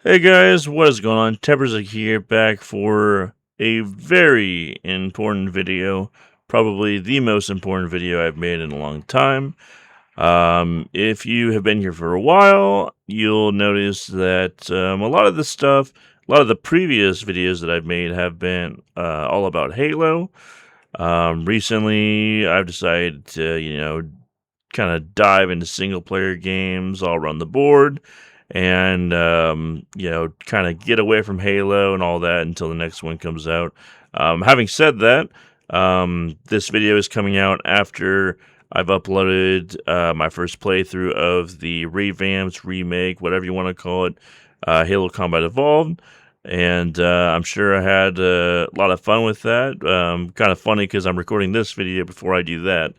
Hey guys, what is going on? Temperistic here, back for a very important video. Probably the most important video I've made in a long time. If you have been here for a while, you'll notice that a lot of the stuff, a lot of the previous videos that I've made have been all about Halo. Recently, I've decided to, kind of dive into single player games all around the board and kind of get away from Halo and all that until the next one comes out. Having said that, this video is coming out after I've uploaded my first playthrough of the revamped, remake, whatever you want to call it, Halo Combat Evolved. And I'm sure I had a lot of fun with that. Kind of funny because I'm recording this video before I do that.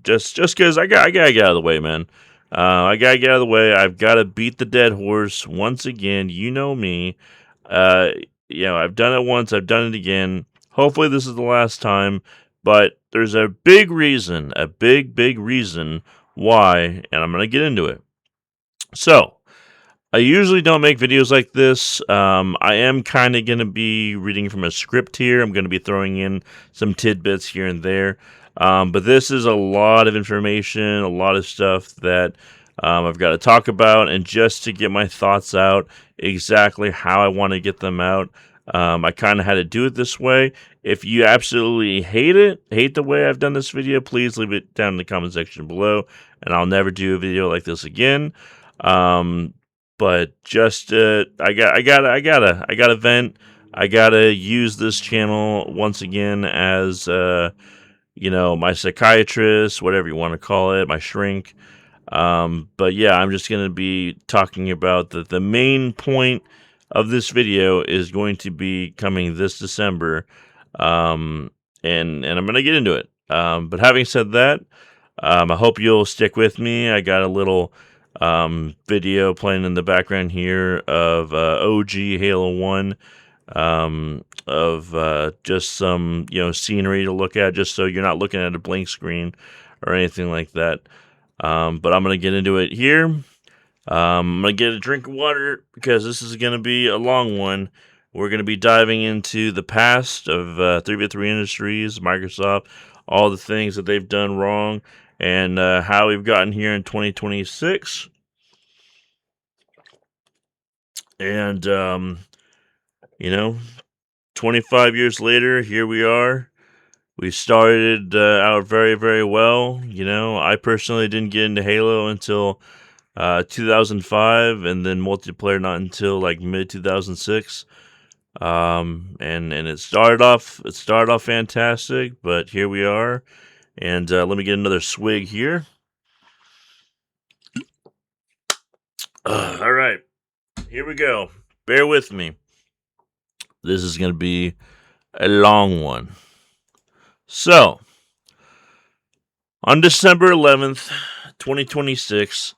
Just because I gotta get out of the way, man. I gotta get out of the way. I've got to beat the dead horse once again. You know me. Uh, I've done it once. I've done it again. Hopefully, this is the last time. But there's a big reason, a big reason why, and I'm gonna get into it. So, I usually don't make videos like this. I am kind of going to be reading from a script here. I'm going to be throwing in some tidbits here and there. But this is a lot of information, a lot of stuff that I've got to talk about. And just to get my thoughts out exactly how I want to get them out, I kind of had to do it this way. If you absolutely hate the way I've done this video, please leave it down in the comment section below. And I'll never do a video like this again. But just I gotta vent. I gotta use this channel once again as my psychiatrist, whatever you want to call it, my shrink. But yeah, I'm just gonna be talking about the main point of this video is going to be coming this December. And I'm gonna get into it. But having said that, I hope you'll stick with me. I got a little video playing in the background here of OG Halo 1, of just some scenery to look at, just so you're not looking at a blank screen or anything like that. But I'm gonna get into it here. I'm gonna get a drink of water because this is gonna be a long one. We're gonna be diving into the past of 3v3 Industries, Microsoft, all the things that they've done wrong, and how we've gotten here in 2026. And 25 years later, here we are. We started out very well. I personally didn't get into Halo until 2005, and then multiplayer not until like mid 2006. And it started off fantastic, but here we are. And let me get another swig here. All right, here we go. Bear with me. This is going to be a long one. So, on December 11th, 2026,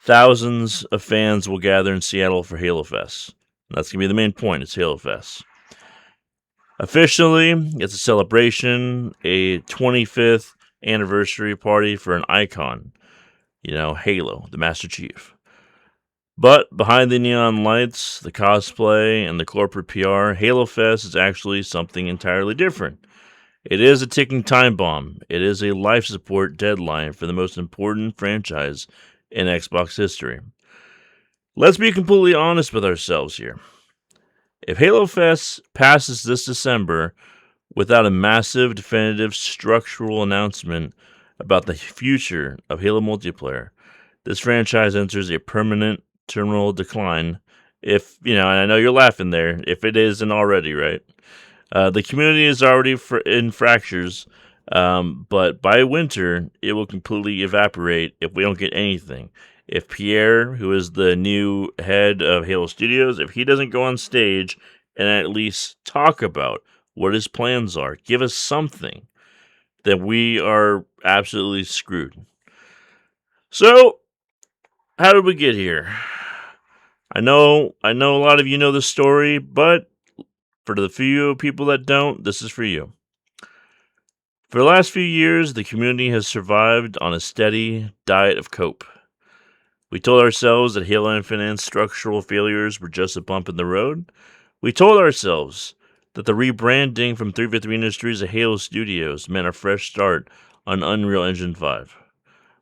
thousands of fans will gather in Seattle for Halo Fest. That's going to be the main point. It's Halo Fest. Officially, it's a celebration, a 25th anniversary party for an icon. Halo, the Master Chief. But behind the neon lights, the cosplay, and the corporate PR, Halo Fest is actually something entirely different. It is a ticking time bomb. It is a life support deadline for the most important franchise in Xbox history. Let's be completely honest with ourselves here. If Halo Fest passes this December without a massive, definitive, structural announcement about the future of Halo multiplayer, this franchise enters a permanent terminal decline. If, and I know you're laughing there, if it isn't already, right? The community is already in fractures, but by winter, it will completely evaporate if we don't get anything. If Pierre, who is the new head of Halo Studios, if he doesn't go on stage and at least talk about what his plans are, give us something, then we are absolutely screwed. So, how did we get here? I know a lot of you know the story, but for the few people that don't, this is for you. For the last few years, the community has survived on a steady diet of cope. We told ourselves that Halo Infinite's structural failures were just a bump in the road. We told ourselves that the rebranding from 343 Industries to Halo Studios meant a fresh start on Unreal Engine 5.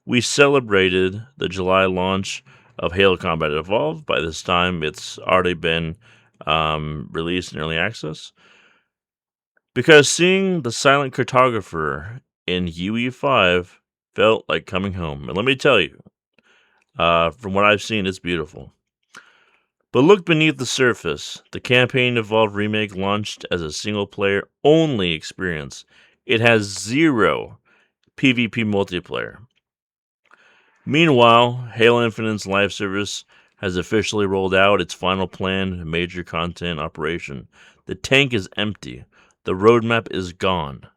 We celebrated the July launch of Halo Combat Evolved. By this time, it's already been released in early access. Because seeing the silent cartographer in UE5 felt like coming home. And let me tell you, from what I've seen, it's beautiful. But look beneath the surface. The Campaign Evolved remake launched as a single-player only experience. It has 0 PvP multiplayer. Meanwhile, Halo Infinite's live service has officially rolled out its final planned major content operation. The tank is empty. The roadmap is gone.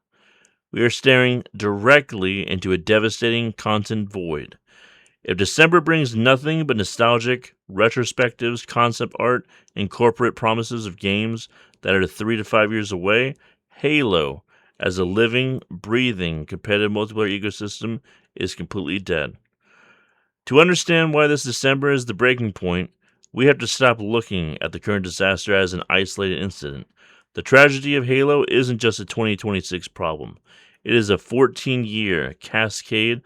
We are staring directly into a devastating content void. If December brings nothing but nostalgic retrospectives, concept art, and corporate promises of games that are 3 to 5 years away, Halo, as a living, breathing, competitive multiplayer ecosystem, is completely dead. To understand why this December is the breaking point, we have to stop looking at the current disaster as an isolated incident. The tragedy of Halo isn't just a 2026 problem. It is a 14-year cascade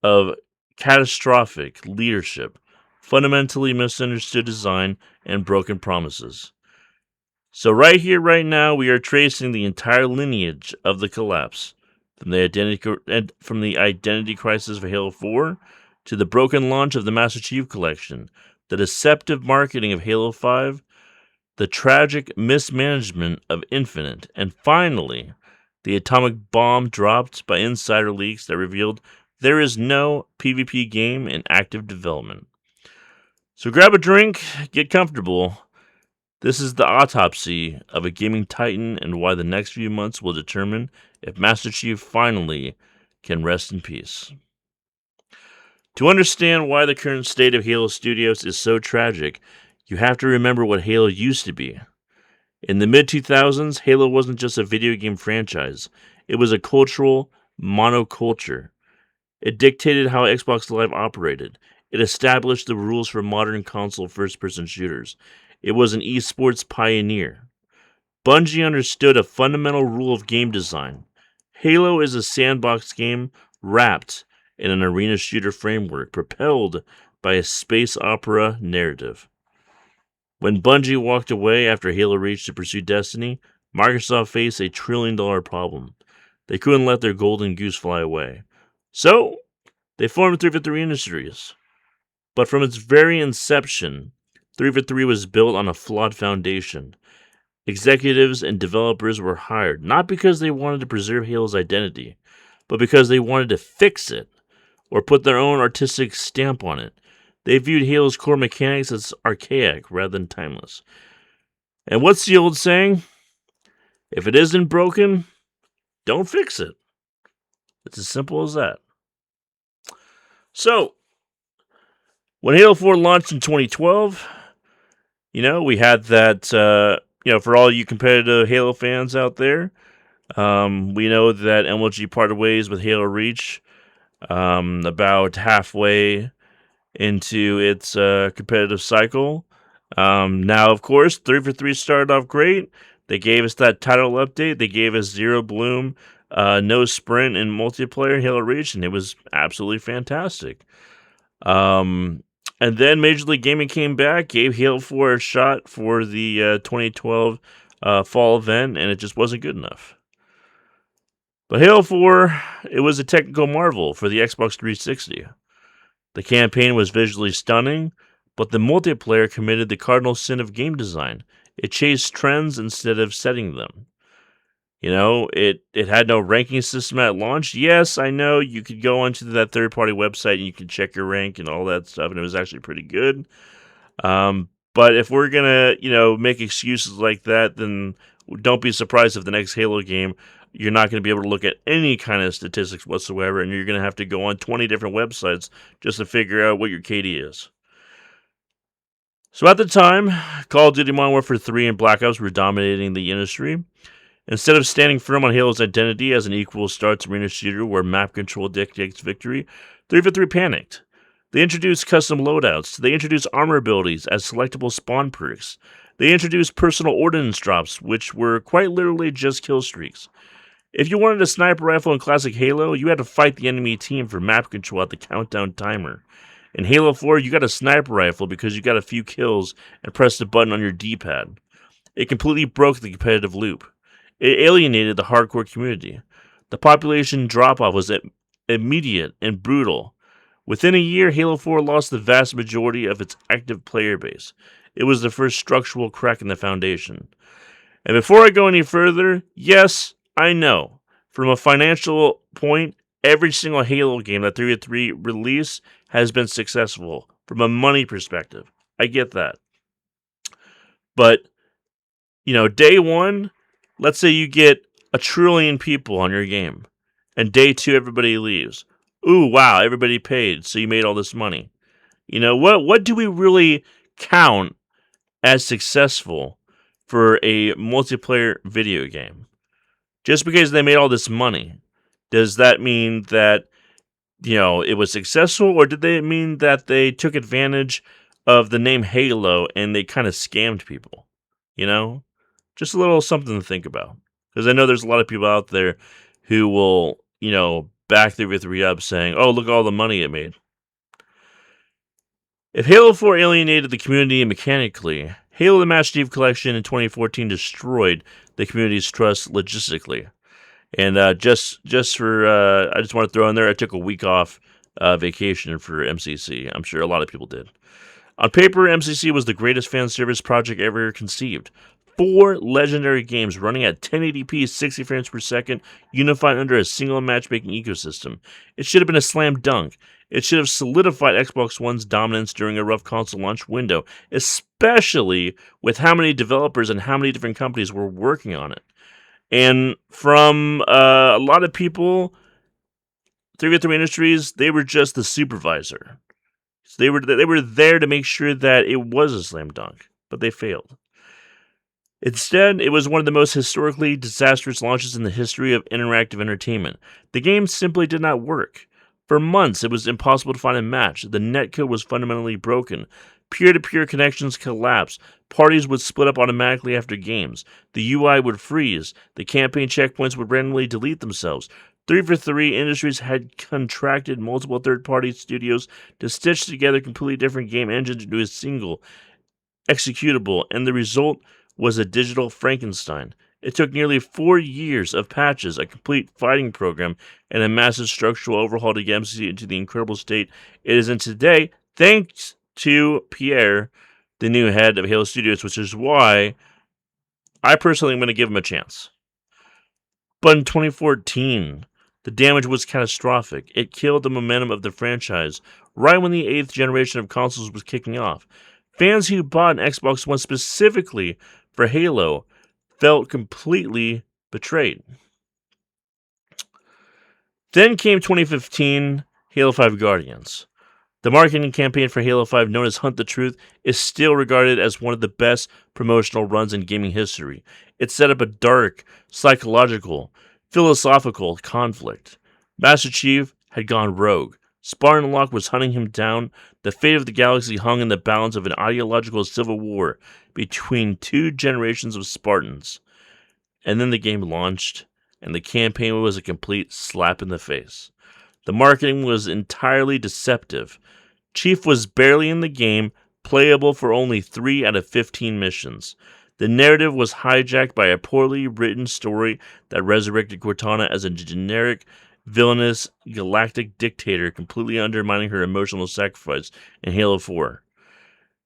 of catastrophic leadership, fundamentally misunderstood design, and broken promises. So right here, right now, we are tracing the entire lineage of the collapse, from the identity crisis for Halo 4 to the broken launch of the Master Chief Collection, the deceptive marketing of Halo 5, the tragic mismanagement of Infinite, and finally, the atomic bomb dropped by insider leaks that revealed there is no PvP game in active development. So grab a drink, get comfortable. This is the autopsy of a gaming titan and why the next few months will determine if Master Chief finally can rest in peace. To understand why the current state of Halo Studios is so tragic, you have to remember what Halo used to be. In the mid-2000s, Halo wasn't just a video game franchise. It was a cultural monoculture. It dictated how Xbox Live operated. It established the rules for modern console first-person shooters. It was an esports pioneer. Bungie understood a fundamental rule of game design. Halo is a sandbox game wrapped in an arena shooter framework, propelled by a space opera narrative. When Bungie walked away after Halo Reach to pursue Destiny, Microsoft faced a $1 trillion problem. They couldn't let their golden goose fly away. So, they formed 343 Industries. But from its very inception, 343 was built on a flawed foundation. Executives and developers were hired not because they wanted to preserve Halo's identity, but because they wanted to fix it or put their own artistic stamp on it. They viewed Halo's core mechanics as archaic rather than timeless. And what's the old saying? If it isn't broken, don't fix it. It's as simple as that. So, when Halo 4 launched in 2012, we had that, for all you competitive Halo fans out there, we know that MLG parted ways with Halo Reach about halfway into its competitive cycle. Now, of course, 343 started off great. They gave us that title update. They gave us Zero Bloom, no sprint in multiplayer Halo Reach, and it was absolutely fantastic. And then Major League Gaming came back, gave Halo 4 a shot for the 2012 fall event, and it just wasn't good enough. But Halo 4, it was a technical marvel for the Xbox 360. The campaign was visually stunning, but the multiplayer committed the cardinal sin of game design. It chased trends instead of setting them. It had no ranking system at launch. Yes, I know you could go onto that third-party website and you could check your rank and all that stuff, and it was actually pretty good. But if we're going to, make excuses like that, then don't be surprised if the next Halo game, you're not going to be able to look at any kind of statistics whatsoever, and you're going to have to go on 20 different websites just to figure out what your KD is. So at the time, Call of Duty Modern Warfare 3 and Black Ops were dominating the industry. Instead of standing firm on Halo's identity as an equal starts arena shooter where map control dictates victory, 343 panicked. They introduced custom loadouts. They introduced armor abilities as selectable spawn perks. They introduced personal ordnance drops, which were quite literally just kill streaks. If you wanted a sniper rifle in classic Halo, you had to fight the enemy team for map control at the countdown timer. In Halo 4, you got a sniper rifle because you got a few kills and pressed a button on your D-pad. It completely broke the competitive loop. It alienated the hardcore community. The population drop-off was immediate and brutal. Within a year, Halo 4 lost the vast majority of its active player base. It was the first structural crack in the foundation. And before I go any further, yes, I know, from a financial point, every single Halo game that 343 released has been successful from a money perspective. I get that. But, day one, let's say you get 1 trillion people on your game, and day 2, everybody leaves. Ooh, wow, everybody paid, so you made all this money. What do we really count as successful for a multiplayer video game? Just because they made all this money, does that mean that, it was successful, or did they mean that they took advantage of the name Halo and they kind of scammed people? Just a little something to think about. Because I know there's a lot of people out there who will, back the victory up saying, oh, look at all the money it made. If Halo 4 alienated the community mechanically, Halo the Master Chief Collection in 2014 destroyed the community's trust logistically. And I just want to throw in there, I took a week off vacation for MCC. I'm sure a lot of people did. On paper, MCC was the greatest fan service project ever conceived. 4 legendary games running at 1080p, 60 frames per second, unified under a single matchmaking ecosystem. It should have been a slam dunk. It should have solidified Xbox One's dominance during a rough console launch window, especially with how many developers and how many different companies were working on it. And from a lot of people, 343 Industries, they were just the supervisor. So they were there to make sure that it was a slam dunk, but they failed. Instead, it was one of the most historically disastrous launches in the history of interactive entertainment. The game simply did not work. For months, it was impossible to find a match. The netcode was fundamentally broken. Peer-to-peer connections collapsed. Parties would split up automatically after games. The UI would freeze. The campaign checkpoints would randomly delete themselves. 343 Industries had contracted multiple third-party studios to stitch together completely different game engines into a single executable, and the result was a digital Frankenstein. It took nearly 4 years of patches, a complete fighting program, and a massive structural overhaul to get MCC into the incredible state it is in today, thanks to Pierre, the new head of Halo Studios, which is why I personally am going to give him a chance. But in 2014, the damage was catastrophic. It killed the momentum of the franchise right when the 8th generation of consoles was kicking off. Fans who bought an Xbox One specifically for Halo felt completely betrayed. Then came 2015, Halo 5 Guardians. The marketing campaign for Halo 5, known as Hunt the Truth, is still regarded as one of the best promotional runs in gaming history. It set up a dark, psychological, philosophical conflict. Master Chief had gone rogue. Spartan Locke was hunting him down. The fate of the galaxy hung in the balance of an ideological civil war between 2 generations of Spartans. And then the game launched, and the campaign was a complete slap in the face. The marketing was entirely deceptive. Chief was barely in the game, playable for only 3 out of 15 missions. The narrative was hijacked by a poorly written story that resurrected Cortana as a generic, villainous galactic dictator, completely undermining her emotional sacrifice in Halo 4.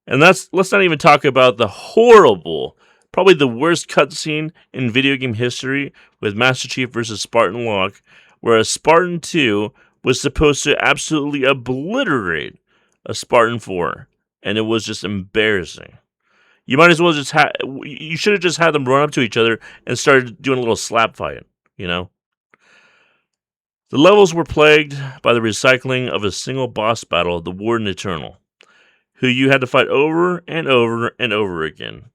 And let's not even talk about the horrible, probably the worst cutscene in video game history with Master Chief versus Spartan Locke, where a Spartan 2 was supposed to absolutely obliterate a Spartan 4, and it was just embarrassing. You might as well you should have just had them run up to each other and started doing a little slap fight, The levels were plagued by the recycling of a single boss battle, the Warden Eternal, who you had to fight over and over and over again.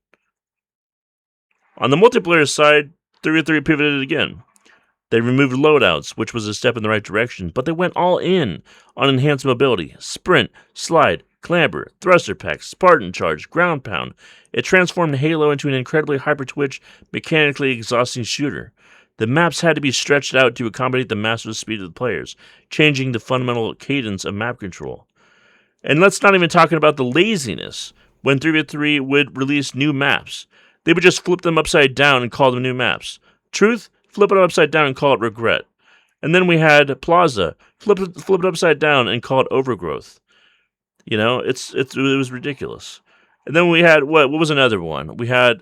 On the multiplayer side, 3-3 pivoted again. They removed loadouts, which was a step in the right direction, but they went all in on enhanced mobility, sprint, slide, clamber, thruster pack, Spartan charge, ground pound. It transformed Halo into an incredibly hyper-twitch, mechanically exhausting shooter. The maps had to be stretched out to accommodate the massive speed of the players, changing the fundamental cadence of map control. And let's not even talk about the laziness when 3v3 would release new maps. They would just flip them upside down and call them new maps. Truth, flip it upside down and call it regret. And then we had Plaza, flip it upside down and call it overgrowth. You know, it was ridiculous. And then we had, what was another one? We had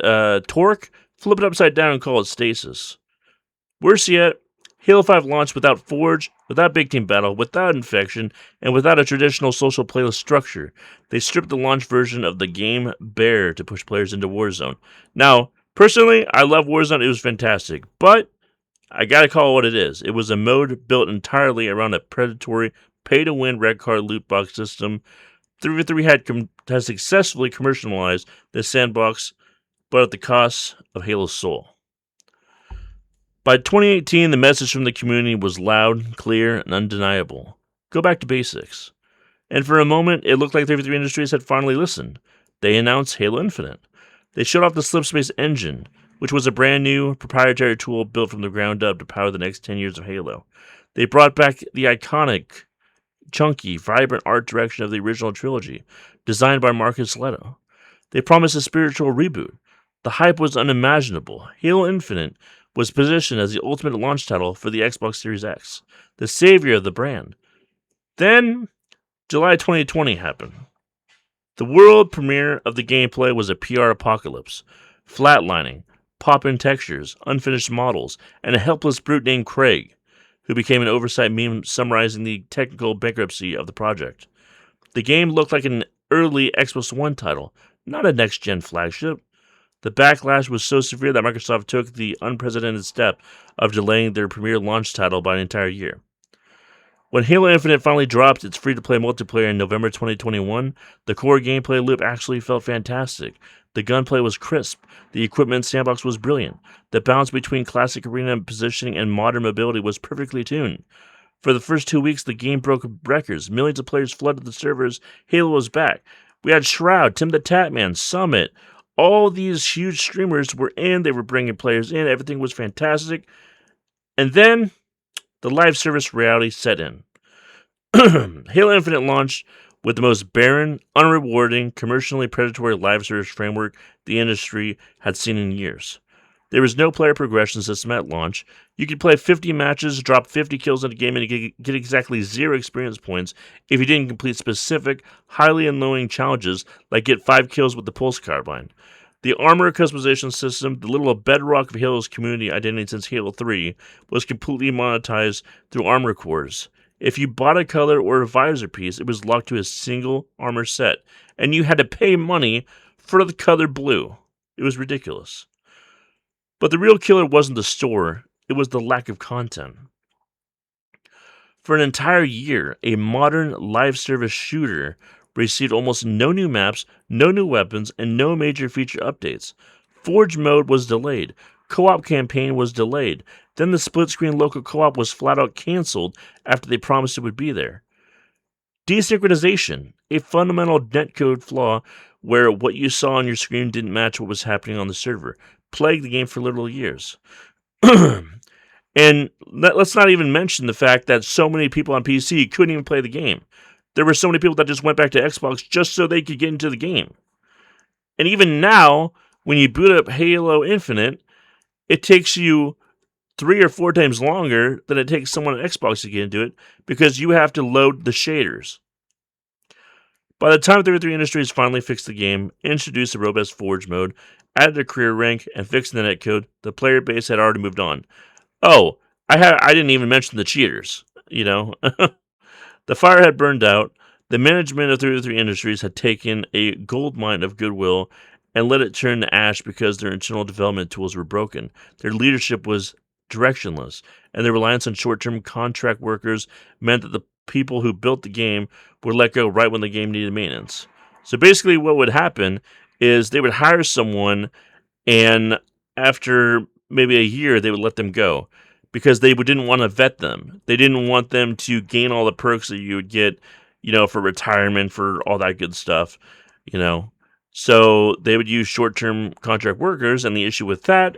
Torque, flip it upside down and call it stasis. Worse yet, Halo 5 launched without Forge, without Big Team Battle, without Infection, and without a traditional social playlist structure. They stripped the launch version of the game bare to push players into Warzone. Now, personally, I love Warzone. It was fantastic. But I gotta call it what it is. It was a mode built entirely around a predatory, pay-to-win red card loot box system. 3v3 has successfully commercialized the sandbox, but at the cost of Halo's soul. By 2018, the message from the community was loud, clear, and undeniable. Go back to basics. And for a moment, it looked like 3v3 Industries had finally listened. They announced Halo Infinite. They showed off the Slipspace engine, which was a brand new, proprietary tool built from the ground up to power the next 10 years of Halo. They brought back the iconic, chunky, vibrant art direction of the original trilogy, designed by Marcus Leto. They promised a spiritual reboot. The hype was unimaginable. Halo Infinite was positioned as the ultimate launch title for the Xbox Series X, the savior of the brand. Then, July 2020 happened. The world premiere of the gameplay was a PR apocalypse. Flatlining, pop-in textures, unfinished models, and a helpless brute named Craig, who became an oversight meme summarizing the technical bankruptcy of the project. The game looked like an early Xbox One title, not a next-gen flagship. The backlash was so severe that Microsoft took the unprecedented step of delaying their premier launch title by an entire year. When Halo Infinite finally dropped its free-to-play multiplayer in November 2021, the core gameplay loop actually felt fantastic. The gunplay was crisp, the equipment sandbox was brilliant, the balance between classic arena positioning and modern mobility was perfectly tuned. For the first 2 weeks, the game broke records. Millions of players flooded the servers. Halo was back. We had Shroud, Tim the Tatman, Summit. All these huge streamers were in. They were bringing players in. Everything was fantastic. And then the live service reality set in. Halo Infinite launched with the most barren, unrewarding, commercially predatory live service framework the industry had seen in years. There was no player progression system at launch. You could play 50 matches, drop 50 kills in a game, and get exactly 0 experience points if you didn't complete specific, highly annoying challenges like get 5 kills with the pulse carbine. The armor customization system, the little bedrock of Halo's community identity since Halo 3, was completely monetized through armor cores. If you bought a color or a visor piece, it was locked to a single armor set, and you had to pay money for the color blue. It was ridiculous. But the real killer wasn't the store, it was the lack of content. For an entire year, a modern live service shooter received almost no new maps, no new weapons, and no major feature updates. Forge mode was delayed. Co-op campaign was delayed. Then the split-screen local co-op was flat-out canceled after they promised it would be there. Desynchronization, a fundamental netcode flaw where what you saw on your screen didn't match what was happening on the server, plagued the game for literal years. And let's not even mention the fact that so many people on PC couldn't even play the game. There were so many people that just went back to Xbox just so they could get into the game. And even now, when you boot up Halo Infinite, it takes you 3 or 4 times longer than it takes someone on Xbox to get into it because you have to load the shaders. By the time 3v3 Industries finally fixed the game, introduced a robust Forge mode, added a career rank, and fixed the netcode, the player base had already moved on. Oh, I didn't even mention the cheaters, you know. The fire had burned out. The management of 3v3 Industries had taken a gold mine of goodwill and let it turn to ash because their internal development tools were broken. Their leadership was directionless, and their reliance on short-term contract workers meant that the people who built the game would let go right when the game needed maintenance. So basically what would happen is they would hire someone, and after maybe a year, they would let them go because they didn't want to vet them. They didn't want them to gain all the perks that you would get, for retirement, for all that good stuff, you know. So they would use short-term contract workers, and the issue with that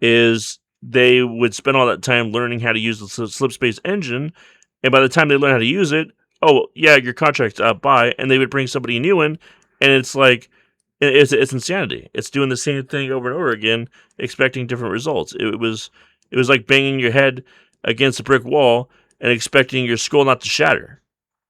is they would spend all that time learning how to use the slipspace engine, and by the time they learn how to use it, oh yeah, your contract's up by, and they would bring somebody new in, and it's like it's insanity. It's doing the same thing over and over again, expecting different results. It was like banging your head against a brick wall and expecting your skull not to shatter,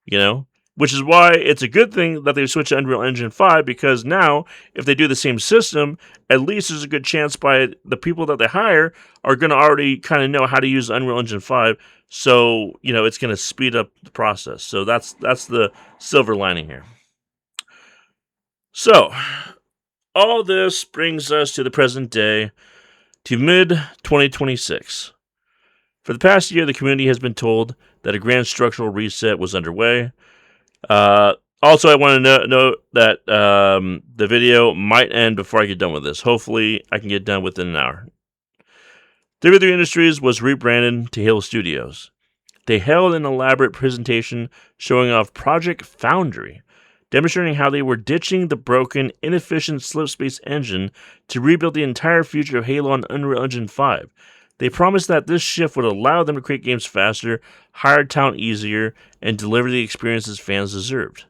you know? Which is why it's a good thing that they switched to Unreal Engine 5, because now, if they do the same system, at least there's a good chance by the people that they hire are going to already kind of know how to use Unreal Engine 5, so, it's going to speed up the process. So that's the silver lining here. So, all this brings us to the present day, to mid-2026. For the past year, the community has been told that a grand structural reset was underway. Also, I want to note that the video might end before I get done with this. Hopefully, I can get done within an hour. 33 Industries was rebranded to Halo Studios. They held an elaborate presentation showing off Project Foundry, demonstrating how they were ditching the broken, inefficient slipspace engine to rebuild the entire future of Halo on Unreal Engine 5. They promised that this shift would allow them to create games faster, hire talent easier, and deliver the experiences fans deserved.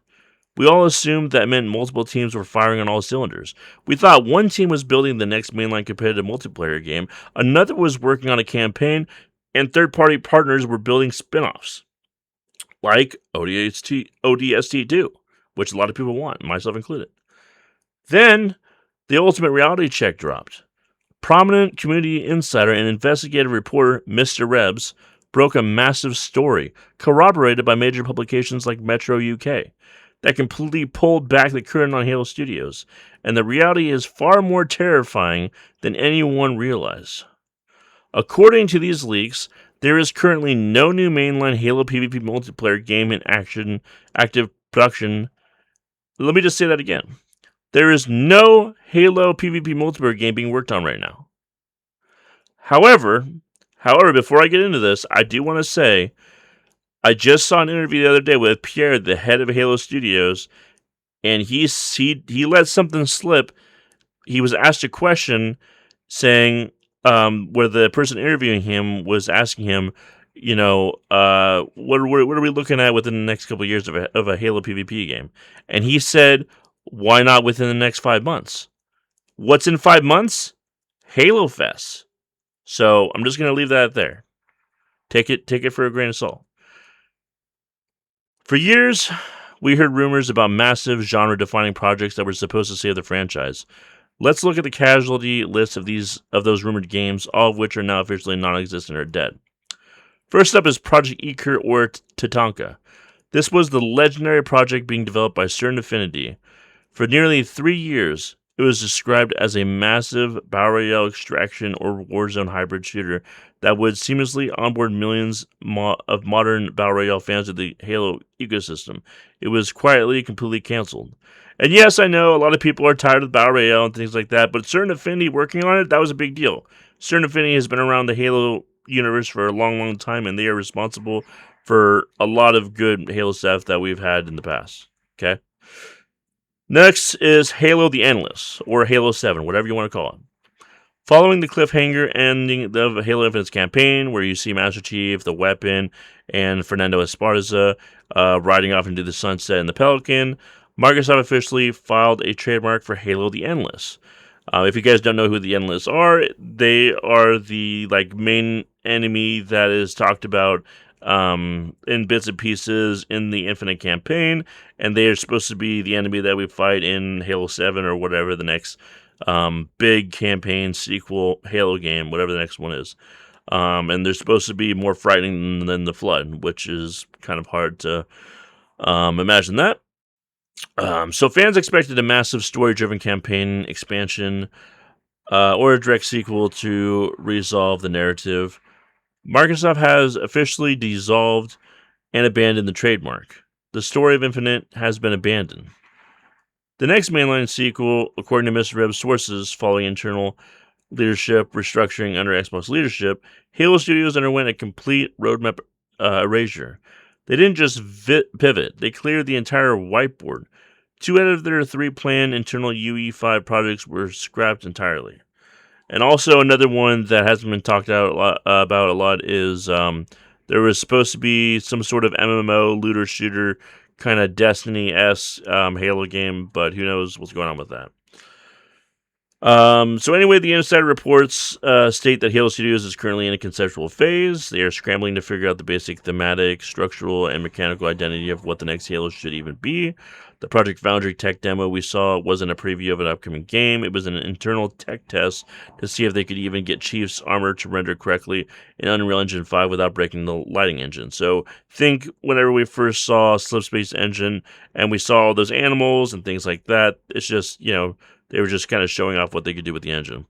We all assumed that meant multiple teams were firing on all cylinders. We thought one team was building the next mainline competitive multiplayer game, another was working on a campaign, and third-party partners were building spin-offs, like ODST 2, which a lot of people want, myself included. Then, the ultimate reality check dropped. Prominent community insider and investigative reporter Mr. Rebs broke a massive story, corroborated by major publications like Metro UK, that completely pulled back the curtain on Halo Studios, and the reality is far more terrifying than anyone realized. According to these leaks, there is currently no new mainline Halo PvP multiplayer game in active production. Let me just say that again. There is no Halo PvP multiplayer game being worked on right now. However, before I get into this, I do want to say, I just saw an interview the other day with Pierre, the head of Halo Studios, and he let something slip. He was asked a question saying, where the person interviewing him was asking him, what are we looking at within the next couple of years of a Halo PvP game? And he said, why not within the next 5 months? What's in 5 months? Halo Fest. So I'm just going to leave that there. Take it for a grain of salt. For years, we heard rumors about massive genre-defining projects that were supposed to save the franchise. Let's look at the casualty list of those rumored games, all of which are now officially non-existent or dead. First up is Project Eker or Tatanka. This was the legendary project being developed by Certain Affinity. For nearly 3 years, it was described as a massive Battle Royale extraction or Warzone hybrid shooter that would seamlessly onboard millions of modern Battle Royale fans to the Halo ecosystem. It was quietly completely canceled. And yes, I know a lot of people are tired of Battle Royale and things like that, but Certain Affinity working on it, that was a big deal. Certain Affinity has been around the Halo universe for a long, long time, and they are responsible for a lot of good Halo stuff that we've had in the past. Okay? Next is Halo the Endless, or Halo 7, whatever you want to call it. Following the cliffhanger ending of Halo Infinite's campaign, where you see Master Chief, the Weapon, and Fernando Esparza riding off into the sunset in the Pelican, Microsoft officially filed a trademark for Halo the Endless. If you guys don't know who the Endless are, they are the main enemy that is talked about in bits and pieces in the Infinite campaign, and they are supposed to be the enemy that we fight in Halo 7 or whatever the next big campaign sequel Halo game, whatever the next one is. And they're supposed to be more frightening than the Flood, which is kind of hard to imagine that. So fans expected a massive story-driven campaign expansion or a direct sequel to resolve the narrative. Microsoft has officially dissolved and abandoned the trademark. The story of Infinite has been abandoned. The next mainline sequel, according to Mr. Reb's sources following internal leadership restructuring under Xbox leadership, Halo Studios underwent a complete roadmap erasure. They didn't just pivot, they cleared the entire whiteboard. 2 out of their 3 planned internal UE5 projects were scrapped entirely. And also another one that hasn't been talked about a lot is there was supposed to be some sort of MMO looter shooter kind of Destiny-esque Halo game, but who knows what's going on with that. So anyway, the insider reports state that Halo Studios is currently in a conceptual phase. They are scrambling to figure out the basic thematic, structural, and mechanical identity of what the next Halo should even be. The Project Foundry tech demo we saw wasn't a preview of an upcoming game. It was an internal tech test to see if they could even get Chief's armor to render correctly in Unreal Engine 5 without breaking the lighting engine. So think whenever we first saw Slipspace Engine and we saw all those animals and things like that, it's just, they were just kind of showing off what they could do with the engine.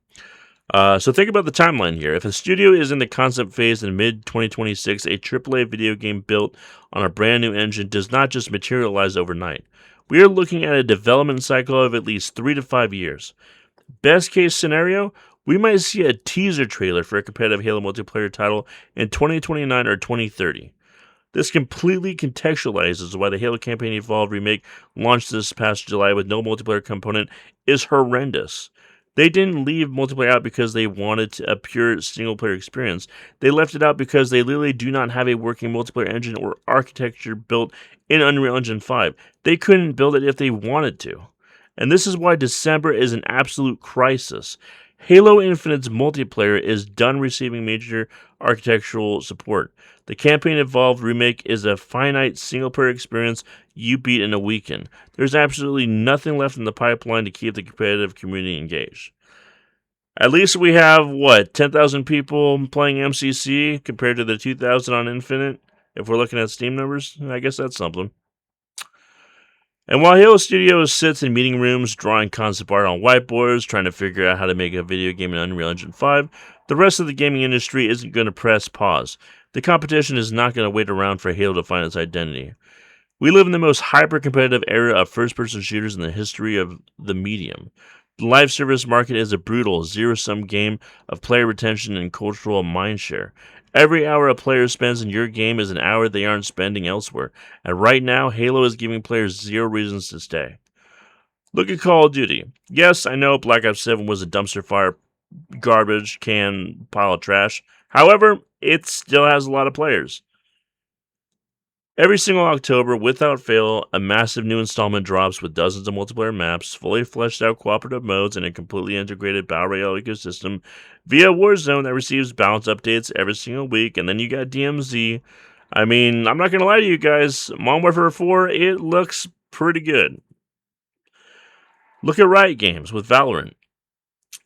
So think about the timeline here. If a studio is in the concept phase in mid-2026, a AAA video game built on a brand new engine does not just materialize overnight. We are looking at a development cycle of at least 3 to 5 years. Best case scenario, we might see a teaser trailer for a competitive Halo multiplayer title in 2029 or 2030. This completely contextualizes why the Halo Campaign Evolved remake launched this past July with no multiplayer component is horrendous. They didn't leave multiplayer out because they wanted a pure single-player experience. They left it out because they literally do not have a working multiplayer engine or architecture built in Unreal Engine 5. They couldn't build it if they wanted to. And this is why December is an absolute crisis. Halo Infinite's multiplayer is done receiving major architectural support. The Campaign Evolved remake is a finite single-player experience you beat in a weekend. There's absolutely nothing left in the pipeline to keep the competitive community engaged. At least we have, 10,000 people playing MCC compared to the 2,000 on Infinite? If we're looking at Steam numbers, I guess that's something. And while Halo Studios sits in meeting rooms, drawing concept art on whiteboards, trying to figure out how to make a video game in Unreal Engine 5, the rest of the gaming industry isn't going to press pause. The competition is not going to wait around for Halo to find its identity. We live in the most hyper-competitive era of first-person shooters in the history of the medium. The live service market is a brutal, zero-sum game of player retention and cultural mindshare. Every hour a player spends in your game is an hour they aren't spending elsewhere, and right now, Halo is giving players 0 reasons to stay. Look at Call of Duty. Yes, I know Black Ops 7 was a dumpster fire, garbage can pile of trash. However, it still has a lot of players. Every single October, without fail, a massive new installment drops with dozens of multiplayer maps, fully fleshed out cooperative modes, and a completely integrated Battle Royale ecosystem via Warzone that receives balance updates every single week, and then you got DMZ. I mean, I'm not going to lie to you guys, Modern Warfare 4, it looks pretty good. Look at Riot Games with Valorant.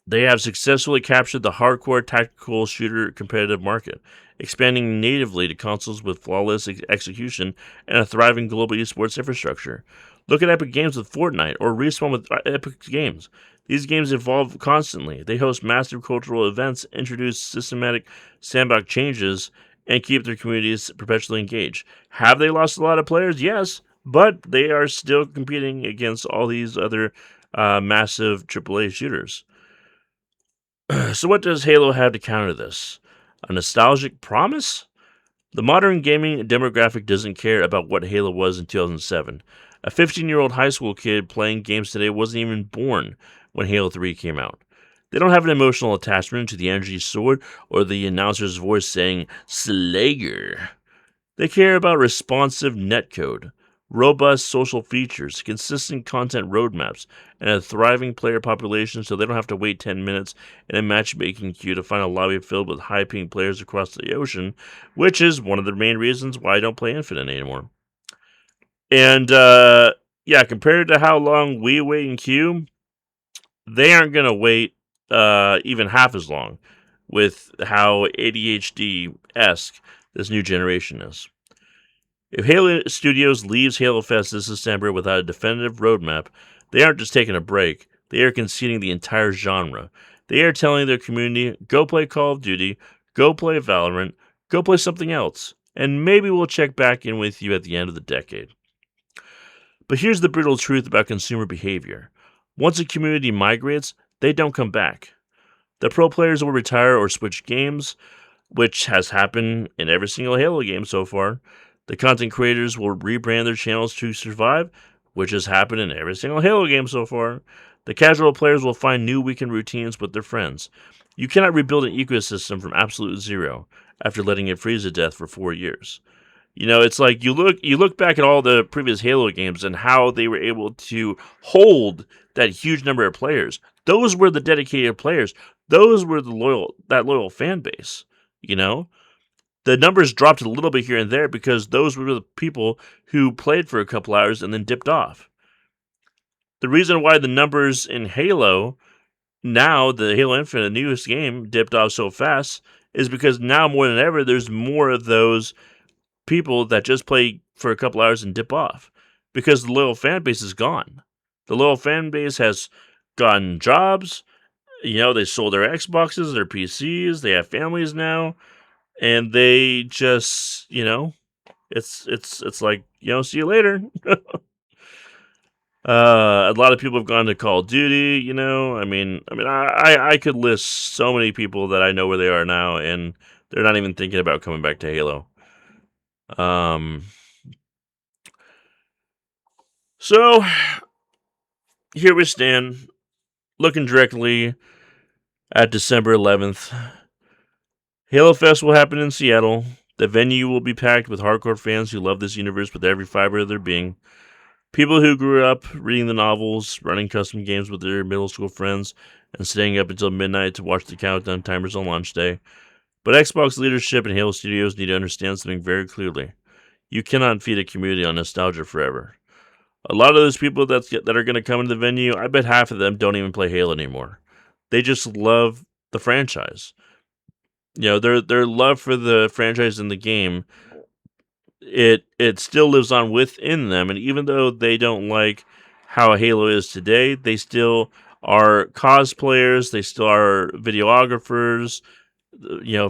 They have successfully captured the hardcore tactical shooter competitive market, expanding natively to consoles with flawless execution and a thriving global esports infrastructure. Look at Epic Games with Fortnite or Respawn with Epic Games. These games evolve constantly. They host massive cultural events, introduce systematic sandbox changes, and keep their communities perpetually engaged. Have they lost a lot of players? Yes, but they are still competing against all these other massive AAA shooters. So what does Halo have to counter this? A nostalgic promise? The modern gaming demographic doesn't care about what Halo was in 2007. A 15-year-old high school kid playing games today wasn't even born when Halo 3 came out. They don't have an emotional attachment to the energy sword or the announcer's voice saying, Slayer. They care about responsive netcode, robust social features, consistent content roadmaps, and a thriving player population so they don't have to wait 10 minutes in a matchmaking queue to find a lobby filled with high-ping players across the ocean, which is one of the main reasons why I don't play Infinite anymore. And, compared to how long we wait in queue, they aren't going to wait even half as long with how ADHD-esque this new generation is. If Halo Studios leaves Halo Fest this December without a definitive roadmap, they aren't just taking a break, they are conceding the entire genre. They are telling their community, go play Call of Duty, go play Valorant, go play something else, and maybe we'll check back in with you at the end of the decade. But here's the brutal truth about consumer behavior. Once a community migrates, they don't come back. The pro players will retire or switch games, which has happened in every single Halo game so far. The content creators will rebrand their channels to survive, which has happened in every single Halo game so far. The casual players will find new weekend routines with their friends. You cannot rebuild an ecosystem from absolute zero after letting it freeze to death for 4 years. It's like you look back at all the previous Halo games and how they were able to hold that huge number of players. Those were the dedicated players. Those were that loyal fan base. You know, the numbers dropped a little bit here and there because those were the people who played for a couple hours and then dipped off. The reason why the numbers in Halo now, the Halo Infinite newest game, dipped off so fast is because now more than ever, there's more of those people that just play for a couple hours and dip off because the loyal fan base is gone. The loyal fan base has gotten jobs. They sold their Xboxes, their PCs. They have families now, and they just, it's like, see you later. A lot of people have gone to Call of Duty. I could list so many people that I know where they are now, and they're not even thinking about coming back to Halo. So here we stand, looking directly at December 11th. Halo Fest will happen in Seattle. The venue will be packed with hardcore fans who love this universe with every fiber of their being. People who grew up reading the novels, running custom games with their middle school friends, and staying up until midnight to watch the countdown timers on launch day. But Xbox leadership and Halo Studios need to understand something very clearly. You cannot feed a community on nostalgia forever. A lot of those people that are going to come into the venue, I bet half of them don't even play Halo anymore. They just love the franchise. Their love for the franchise and the game, it still lives on within them, and even though they don't like how Halo is today, they still are cosplayers, they still are videographers,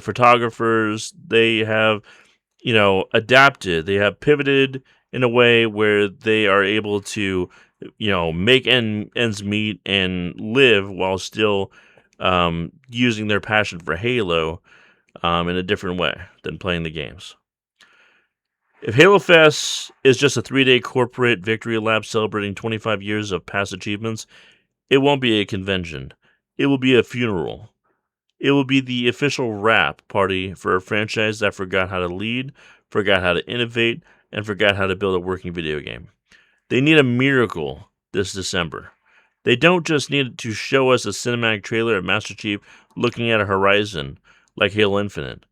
photographers. They have, adapted, they have pivoted in a way where they are able to, make ends meet and live while still using their passion for Halo in a different way than playing the games. If Halo Fest is just a 3-day corporate victory lap celebrating 25 years of past achievements, it won't be a convention. It will be a funeral. It will be the official wrap party for a franchise that forgot how to lead, forgot how to innovate, and forgot how to build a working video game. They need a miracle this December. They don't just need to show us a cinematic trailer of Master Chief looking at a horizon like Halo Infinite.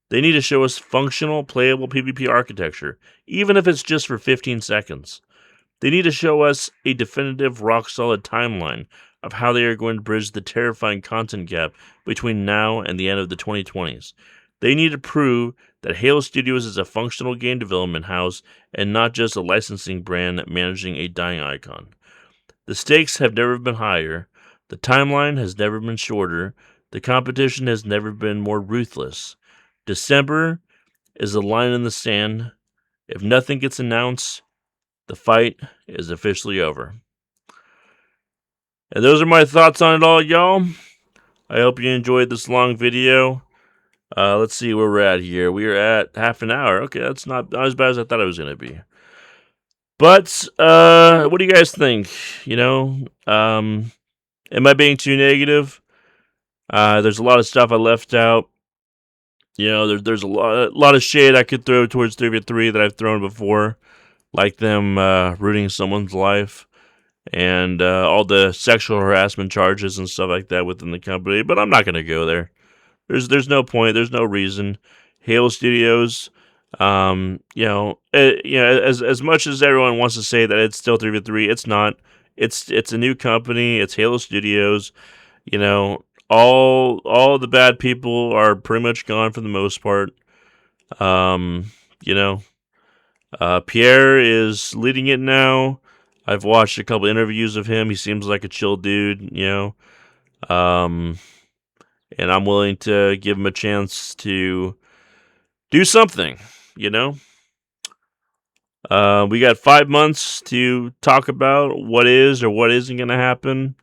They need to show us functional, playable PvP architecture, even if it's just for 15 seconds. They need to show us a definitive, rock-solid timeline of how they are going to bridge the terrifying content gap between now and the end of the 2020s. They need to prove that Halo Studios is a functional game development house and not just a licensing brand managing a dying icon. The stakes have never been higher, the timeline has never been shorter, the competition has never been more ruthless. December is a line in the sand. If nothing gets announced, the fight is officially over. And those are my thoughts on it all, y'all. I hope you enjoyed this long video. Let's see where we're at here. We are at half an hour. Okay, that's not as bad as I thought it was going to be. But what do you guys think? Am I being too negative? There's a lot of stuff I left out. There's a lot of shade I could throw towards 3v3 that I've thrown before, like them ruining someone's life and all the sexual harassment charges and stuff like that within the company. But I'm not going to go there. There's no point. There's no reason. Halo Studios, as much as everyone wants to say that it's still 3v3, it's not. It's a new company. It's Halo Studios. All the bad people are pretty much gone for the most part. Pierre is leading it now. I've watched a couple interviews of him. He seems like a chill dude, and I'm willing to give him a chance to do something, We got 5 months to talk about what is or what isn't going to happen.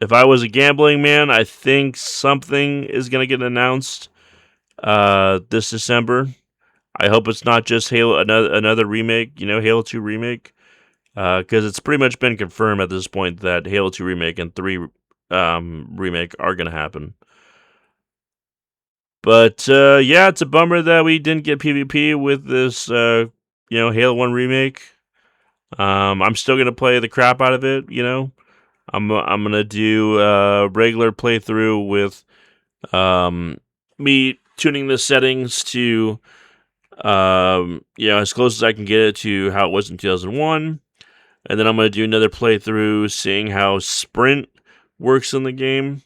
if I was a gambling man, I think something is gonna get announced this December. I hope it's not just Halo another remake, Halo 2 remake, because it's pretty much been confirmed at this point that Halo 2 remake and 3 remake are gonna happen. But yeah, it's a bummer that we didn't get PvP with this Halo 1 remake. I'm still gonna play the crap out of it. I'm gonna do a regular playthrough with me tuning the settings to as close as I can get it to how it was in 2001, and then I'm gonna do another playthrough seeing how sprint works in the game,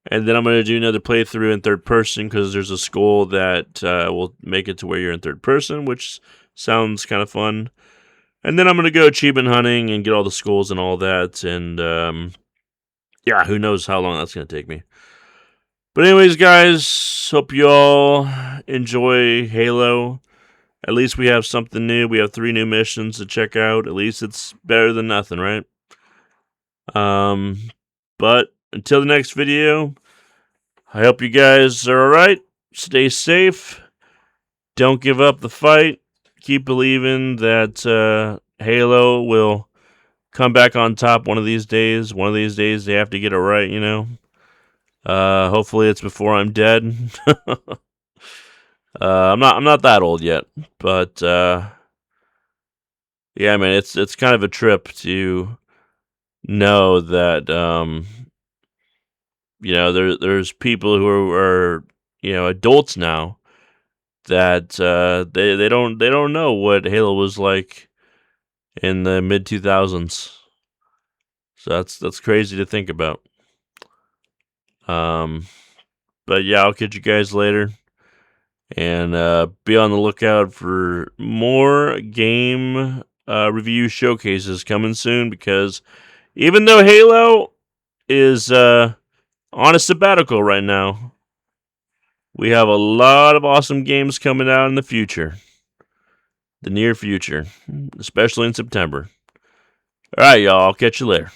and then I'm gonna do another playthrough in third person because there's a skull that will make it to where you're in third person, which sounds kind of fun. And then I'm going to go achievement hunting and get all the skulls and all that. And yeah, who knows how long that's going to take me. But anyways, guys, hope you all enjoy Halo. At least we have something new. We have 3 new missions to check out. At least it's better than nothing, right? But until the next video, I hope you guys are alright. Stay safe. Don't give up the fight. Keep believing that Halo will come back on top one of these days. One of these days they have to get it right, Hopefully it's before I'm dead. I'm not that old yet, but yeah, man, it's kind of a trip to know that there's people who are adults now that they don't know what Halo was like in the mid 2000s. So that's crazy to think about. But yeah, I'll catch you guys later, and be on the lookout for more game review showcases coming soon. Because even though Halo is on a sabbatical right now, we have a lot of awesome games coming out in the future. The near future, especially in September. All right, y'all. I'll catch you later.